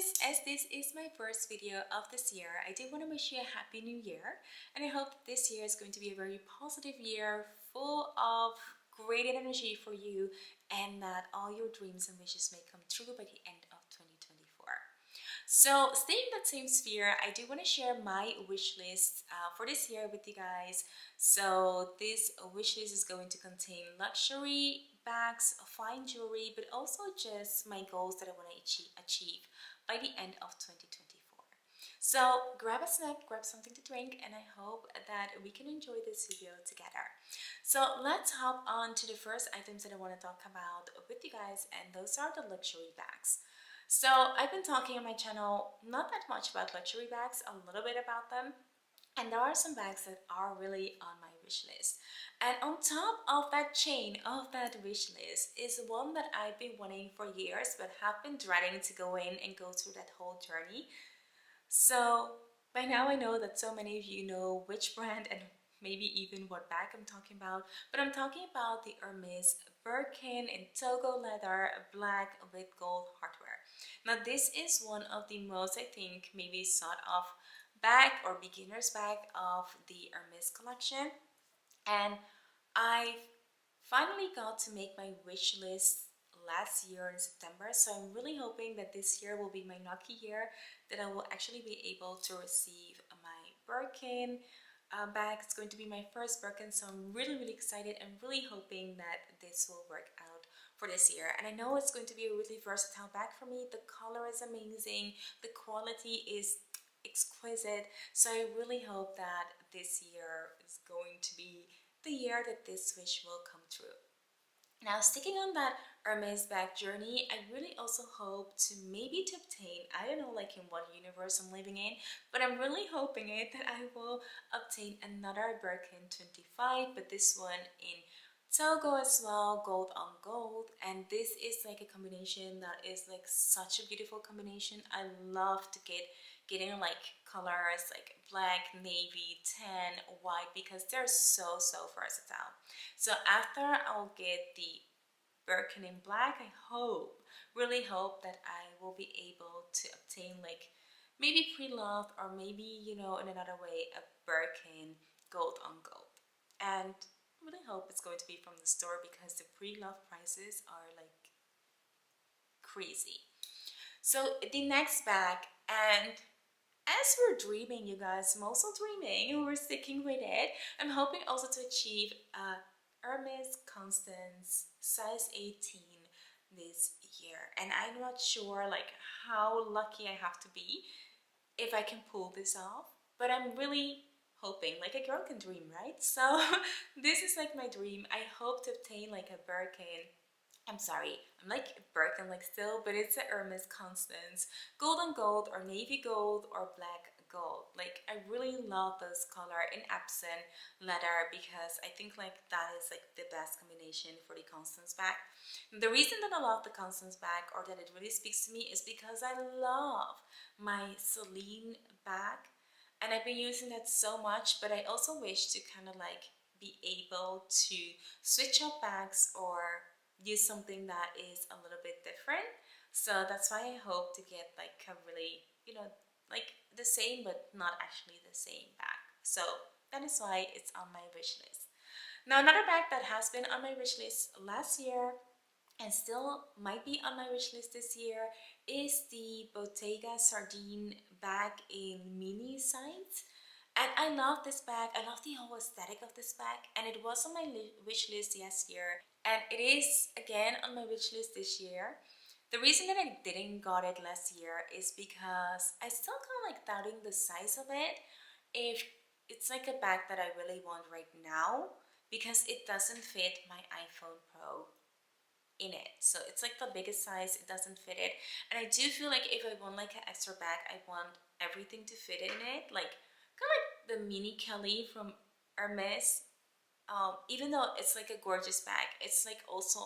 guys, as this is my first video of this year, I do want to wish you a happy new year, and I hope this year is going to be a very positive year full of great energy for you, and that all your dreams and wishes may come true by the end of 2024. So staying in that same sphere, I do want to share my wish list for this year with you guys. So this wish list is going to contain luxury bags, fine jewelry, but also just my goals that I want to achieve by the end of 2024. So grab a snack, grab something to drink, and I hope that we can enjoy this video together. So let's hop on to the first items that I want to talk about with you guys, and those are the luxury bags. So I've been talking on my channel not that much about luxury bags, a little bit about them, and there are some bags that are really on my wish list. And on top of that chain of that wish list is one that I've been wanting for years but have been dreading to go in and go through that whole journey. So by now I know that so many of you know which brand and maybe even what bag I'm talking about, but I'm talking about the Hermes Birkin in Togo leather, black with gold hardware. Now this is one of the most, I think, maybe sought off bag or beginner's bag of the Hermes collection, and I finally got to make my wish list last year in September, so I'm really hoping that this year will be my lucky year, that I will actually be able to receive my Birkin bag. It's going to be my first Birkin, so I'm really excited and really hoping that this will work out for this year. And I know it's going to be a really versatile bag for me. The color is amazing, the quality is exquisite, so I really hope that this year is going to be the year that this wish will come true. Now, sticking on that Hermes bag journey, I really also hope to maybe to obtain, I don't know like in what universe I'm living in, but I'm really hoping it that I will obtain another Birkin 25, but this one in Togo as well, gold on gold. And this is like a combination that is like such a beautiful combination. I love to get in like colors like black, navy, tan, white, because they're so versatile. So after I'll get the Birkin in black, I really hope that I will be able to obtain like maybe pre-loved, or maybe, you know, in another way, a Birkin gold on gold. And I really hope it's going to be from the store, because the pre-loved prices are like crazy. So the next bag, and as we're dreaming, you guys, I'm also dreaming and we're sticking with it. I'm hoping also to achieve a Hermes Constance size 18 this year, and I'm not sure like how lucky I have to be if I can pull this off, but I'm really hoping. Like a girl can dream, right? So this is like my dream. I hope to obtain like a Birkin, I'm sorry, I'm like Birkin like still, but it's a Hermes Constance, gold on gold or navy gold or black gold. Like I really love this color in epsom leather, because I think like that is like the best combination for the Constance bag. The reason that I love the Constance bag, or that it really speaks to me, is because I love my Celine bag, and I've been using that so much, but I also wish to kind of like be able to switch up bags or use something that is a little bit different. So that's why I hope to get like a really, you know, like the same but not actually the same bag. So that is why it's on my wish list. Now another bag that has been on my wish list last year and still might be on my wish list this year is the Bottega Sardine bag in mini size. And I love this bag. I love the whole aesthetic of this bag, and it was on my wish list last year, and it is again on my wish list this year. The reason that I didn't got it last year is because I still kind of like doubting the size of it, if it's like a bag that I really want right now, because it doesn't fit my iPhone Pro in it. So it's like the biggest size, it doesn't fit it. And I do feel like if I want like an extra bag, I want everything to fit in it, like kind of like the mini Kelly from Hermes. Even though it's like a gorgeous bag, it's like also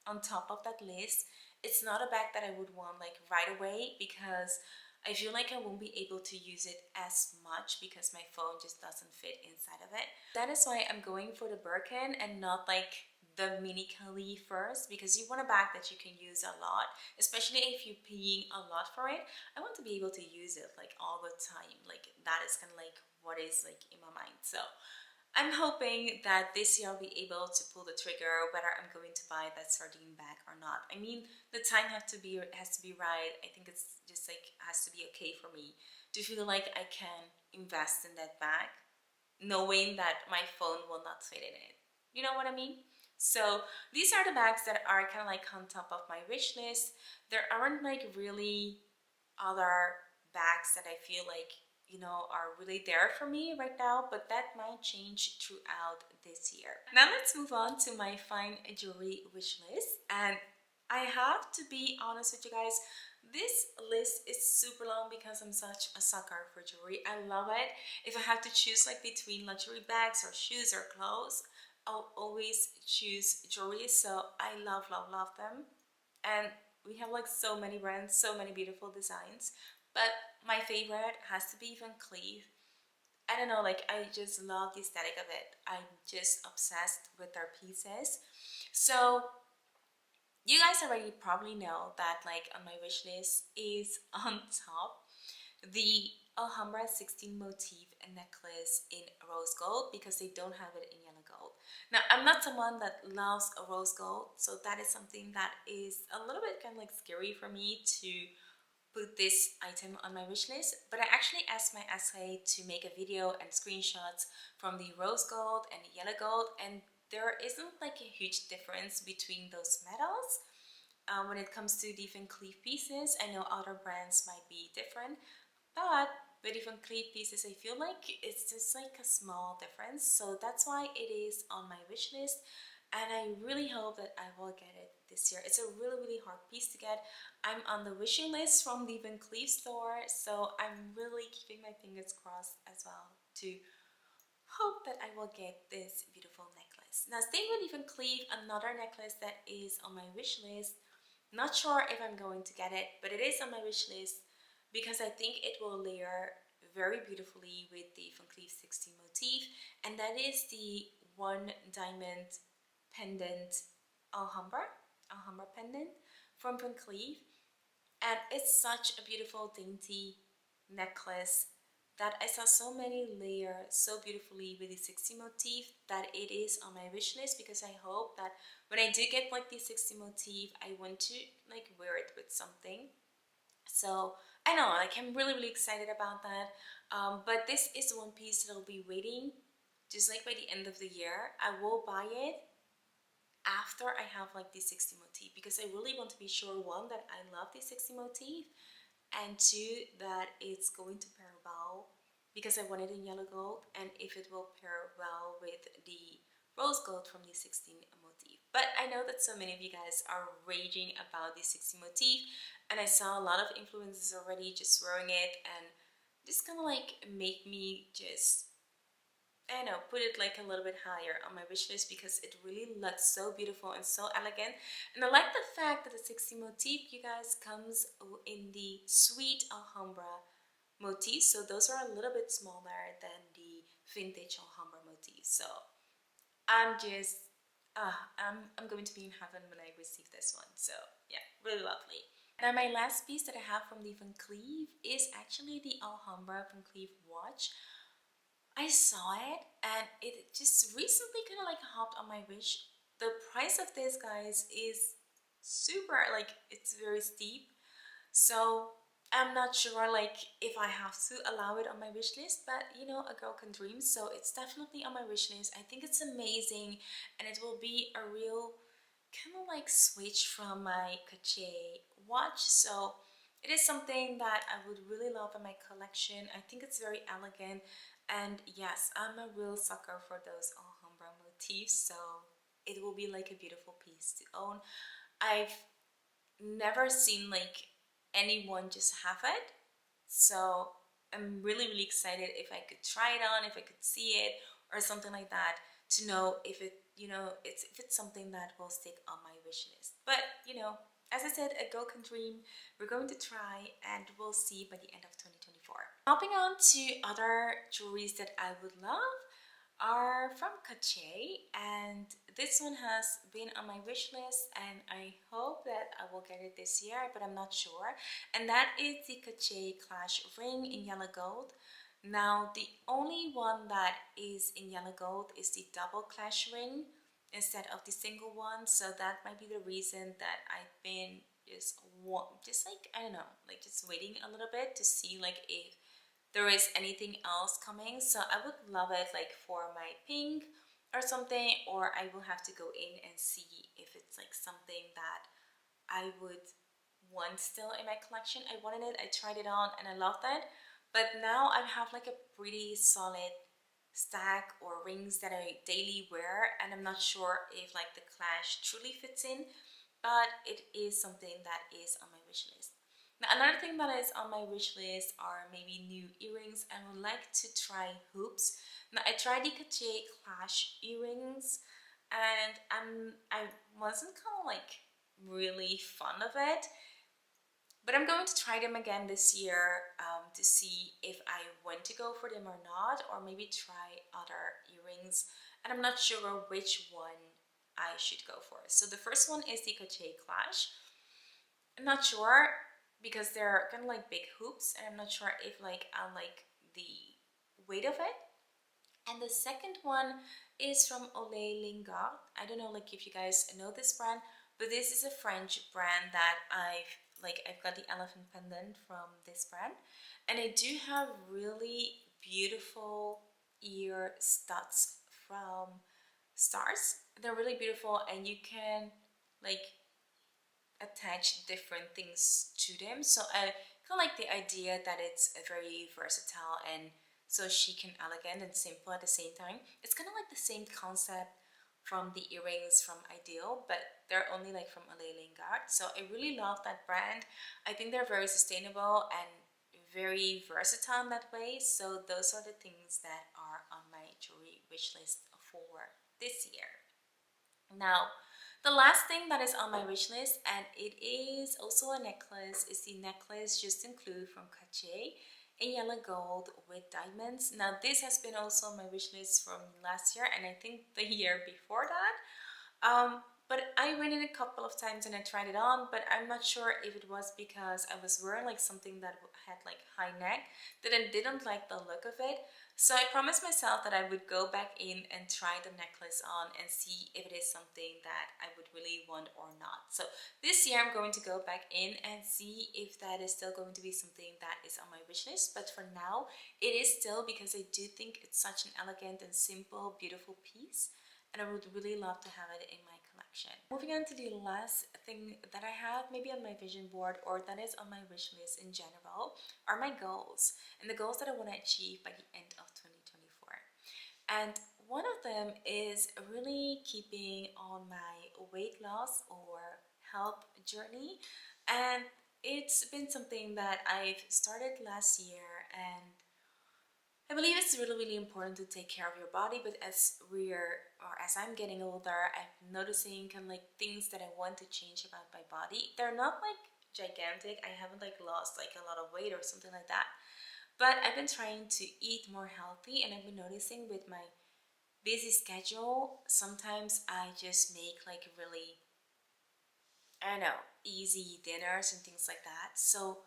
on top of that list. It's not a bag that I would want like right away, because I feel like I won't be able to use it as much because my phone just doesn't fit inside of it. That is why I'm going for the Birkin and not like the mini Cleef first, because you want a bag that you can use a lot, especially if you're paying a lot for it. I want to be able to use it like all the time. Like that is kind of like what is like in my mind. So I'm hoping that this year I'll be able to pull the trigger whether I'm going to buy that sardine bag or not. I mean, the time has to be right. I think it's just like has to be okay for me to feel like I can invest in that bag, knowing that my phone will not fit in it. You know what I mean? So these are the bags that are kind of like on top of my wish list. There aren't like really other bags that I feel like, you know, are really there for me right now, but that might change throughout this year. Now let's move on to my fine jewelry wish list. And I have to be honest with you guys, this list is super long because I'm such a sucker for jewelry. I love it. If I have to choose like between luxury bags or shoes or clothes, I'll always choose jewelry. So I love, love, love them. And we have like so many brands, so many beautiful designs. But my favorite has to be Van Cleef. I don't know, like I just love the aesthetic of it. I'm just obsessed with their pieces. So you guys already probably know that like on my wish list is on top the Alhambra 16 motif necklace in rose gold, because they don't have it in yellow gold. Now I'm not someone that loves a rose gold, so that is something that is a little bit kind of like scary for me to put this item on my wish list. But I actually asked my SA to make a video and screenshots from the rose gold and the yellow gold, and there isn't like a huge difference between those metals. When it comes to the Van Cleef pieces, I know other brands might be different, but with Van Cleef pieces, I feel like it's just like a small difference. So that's why it is on my wish list, and I really hope that I will get it this year. It's a really, really hard piece to get. I'm on the wishing list from the Van Cleef store, so I'm really keeping my fingers crossed as well to hope that I will get this beautiful necklace. Now, staying with Van Cleef, another necklace that is on my wish list. Not sure if I'm going to get it, but it is on my wish list because I think it will layer very beautifully with the Van Cleef 16 motif, and that is the one diamond pendant Alhambra pendant from Van Cleef. And it's such a beautiful dainty necklace that I saw so many layers so beautifully with the 60 motif that it is on my wish list, because I hope that when I do get like the 60 motif, I want to like wear it with something. So I know, like I'm really, really excited about that. But this is one piece that I'll be waiting just like by the end of the year. I will buy it after I have like the 60 motif, because I really want to be sure, one, that I love the 60 motif, and two, that it's going to pair well, because I want it in yellow gold, and if it will pair well with the rose gold from the 16 motif. But I know that so many of you guys are raging about the 60 motif, and I saw a lot of influencers already just wearing it, and just kind of like make me just, I don't know, put it like a little bit higher on my wish list, because it really looks so beautiful and so elegant. And I like the fact that the 60 motif, you guys, comes in the sweet Alhambra motif. So those are a little bit smaller than the vintage Alhambra motif. So I'm just, I'm going to be in heaven when I receive this one. So yeah, really lovely. Now my last piece that I have from the Van Cleef is actually the Alhambra Van Cleef watch. I saw it and it just recently kind of like hopped on my wish. The price of this, guys, is super, like it's very steep. So I'm not sure like if I have to allow it on my wish list, but you know, a girl can dream. So it's definitely on my wish list. I think it's amazing, and it will be a real kind of like switch from my Cartier watch. So it is something that I would really love in my collection. I think it's very elegant, and yes, I'm a real sucker for those Alhambra motifs, so it will be like a beautiful piece to own. I've never seen like anyone just have it, so I'm really, really excited if I could try it on, if I could see it or something like that, to know if it, you know, if it's something that will stick on my wish list. But you know, as I said, a girl can dream. We're going to try, and we'll see by the end of 2024. Hopping on to other jewelries that I would love. are from Cartier, and this one has been on my wish list, and I hope that I will get it this year, but I'm not sure. And that is the Cartier Clash ring in yellow gold. Now, the only one that is in yellow gold is the double clash ring instead of the single one, so that might be the reason that I've been just like, I don't know, like just waiting a little bit to see like if there is anything else coming. So I would love it like for my pink or something, or I will have to go in and see if it's like something that I would want still in my collection. I wanted it, I tried it on, and I loved it. But now I have like a pretty solid stack or rings that I daily wear, and I'm not sure if like the clash truly fits in, but it is something that is on my wish list. Now, another thing that is on my wish list are maybe new earrings. I would like to try hoops. Now, I tried the Cartier Clash earrings, and I wasn't kind of like really fond of it. But I'm going to try them again this year to see if I want to go for them or not, or maybe try other earrings. And I'm not sure which one I should go for. So the first one is the Cartier Clash. I'm not sure because they're kind of like big hoops, and I'm not sure if like I like the weight of it. And the second one is from Olay Lingard. I don't know like if you guys know this brand, but this is a French brand that I've got the elephant pendant from this brand, and I do have really beautiful ear studs from Stars. They're really beautiful, and you can like attach different things to them. So I kind of like the idea that it's a very versatile and so chic and elegant and simple at the same time. It's kind of like the same concept from the earrings from Ideal, but they're only like from Alain Lingard. So I really love that brand. I think they're very sustainable and very versatile in that way. So those are the things that are on my jewelry wish list for this year. Now, the last thing that is on my wish list, and it is also a necklace, is the necklace Just Include from Cartier in yellow gold with diamonds. Now, this has been also on my wish list from last year, and I think the year before that. But I went in a couple of times and I tried it on, but I'm not sure if it was because I was wearing like something that had like high neck that I didn't like the look of it. So I promised myself that I would go back in and try the necklace on and see if it is something that I would really want or not. So this year I'm going to go back in and see if that is still going to be something that is on my wish list. But for now, it is still because I do think it's such an elegant and simple, beautiful piece, and I would really love to have it in my collection. Moving on to the last thing that I have maybe on my vision board or that is on my wish list in general are my goals and the goals that I want to achieve by the end of 2024. And one of them is really keeping on my weight loss or health journey, and it's been something that I've started last year, and I believe it's really, really important to take care of your body, but as I'm getting older, I'm noticing kind of like things that I want to change about my body. They're not like gigantic. I haven't like lost like a lot of weight or something like that. But I've been trying to eat more healthy, and I've been noticing with my busy schedule, sometimes I just make like really, I don't know, easy dinners and things like that. So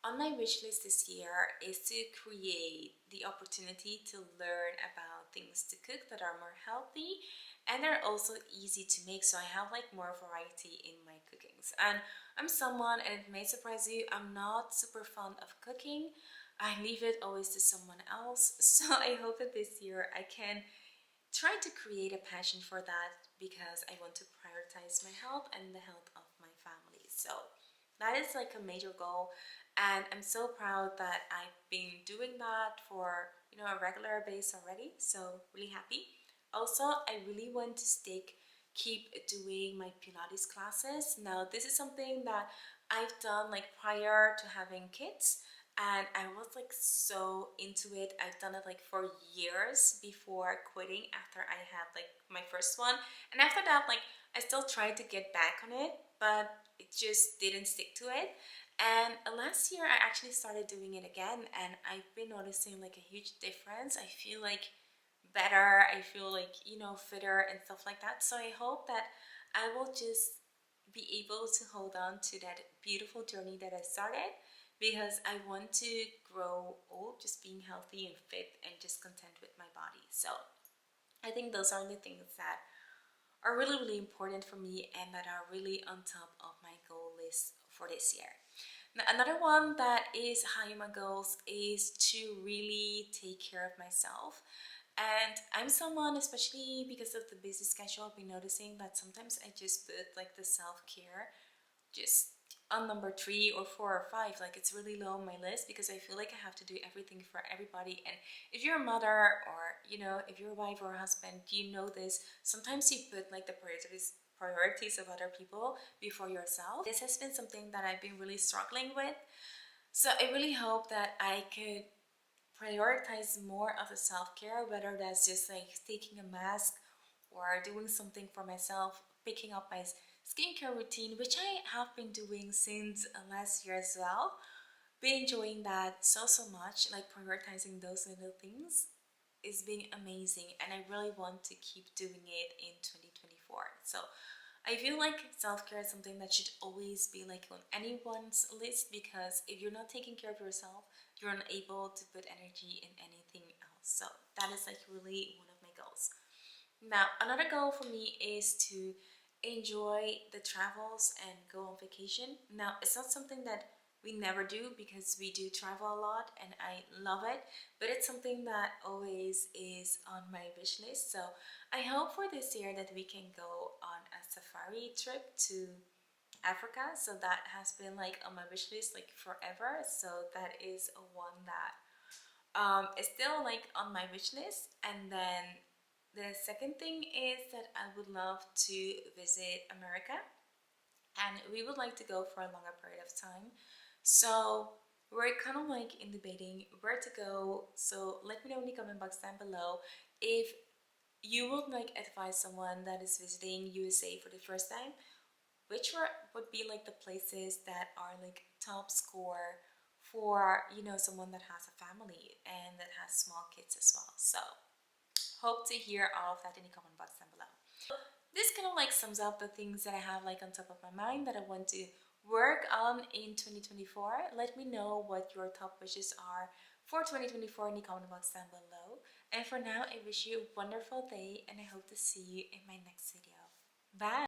on my wish list this year is to create the opportunity to learn about things to cook that are more healthy and they're also easy to make, so I have like more variety in my cookings. And I'm someone, and it may surprise you, I'm not super fond of cooking. I leave it always to someone else. So I hope that this year I can try to create a passion for that because I want to prioritize my health and the health of my family. So that is like a major goal, and I'm so proud that I've been doing that for a regular base already. So really happy. Also, I really want to keep doing my Pilates classes. Now, this is something that I've done like prior to having kids, and I was like so into it. I've done it like for years before quitting after I had like my first one, and after that like I still tried to get back on it, but it just didn't stick to it. And last year I actually started doing it again, and I've been noticing like a huge difference. I feel like better, I feel like, you know, fitter and stuff like that. So I hope that I will just be able to hold on to that beautiful journey that I started, because I want to grow old just being healthy and fit and just content with my body. So I think those are the things that are really, really important for me and that are really on top of my goal list for this year. Now, another one that is high on my goals is to really take care of myself. And I'm someone, especially because of the busy schedule, I've been noticing that sometimes I just put like the self-care just on number 3 or 4 or 5. Like, it's really low on my list because I feel like I have to do everything for everybody. And if you're a mother, or you know, if you're a wife or a husband, you know this. Sometimes you put like the priorities of other people before yourself. This has been something that I've been really struggling with. So I really hope that I could prioritize more of the self-care, whether that's just like taking a mask or doing something for myself, picking up my skincare routine, which I have been doing since last year as well. Been enjoying that so much, like prioritizing those little things is being amazing, and I really want to keep doing it in 2024. So I feel like self-care is something that should always be like on anyone's list, because if you're not taking care of yourself, you're unable to put energy in anything else. So that is like really one of my goals. Now, another goal for me is to enjoy the travels and go on vacation. Now, it's not something that we never do because we do travel a lot and I love it, but it's something that always is on my wish list. So I hope for this year that we can go on a safari trip to Africa. So that has been like on my wish list like forever. So that is a one that is still like on my wish list. And then the second thing is that I would love to visit America, and we would like to go for a longer period of time. So we're kind of like in debating where to go. So let me know in the comment box down below if you would like advise someone that is visiting USA for the first time, which would be like the places that are like top score for, you know, someone that has a family and that has small kids as well. So hope to hear all of that in the comment box down below. This kind of like sums up the things that I have like on top of my mind that I want to work on in 2024. Let me know what your top wishes are for 2024 in the comment box down below. And for now, I wish you a wonderful day and I hope to see you in my next video. Bye!